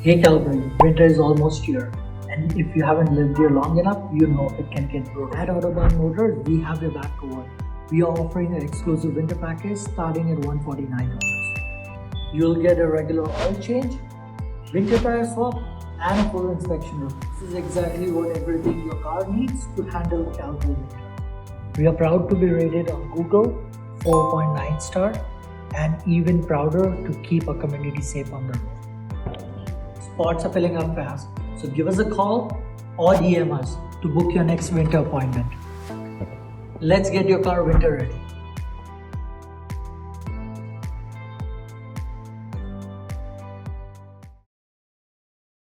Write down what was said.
Hey Calgary, winter is almost here, and if you haven't lived here long enough, you know it can get brutal. At Autobahn Motor, we have your back covered. We are offering an exclusive winter package starting at $149. You'll get a regular oil change, winter tire swap, and a full inspection room. This is exactly what everything your car needs to handle Calgary winter. We are proud to be rated on Google 4.9 star, and even prouder to keep our community safe on the road. Spots are filling up fast, so give us a call or DM us to book your next winter appointment. Let's get your car winter ready.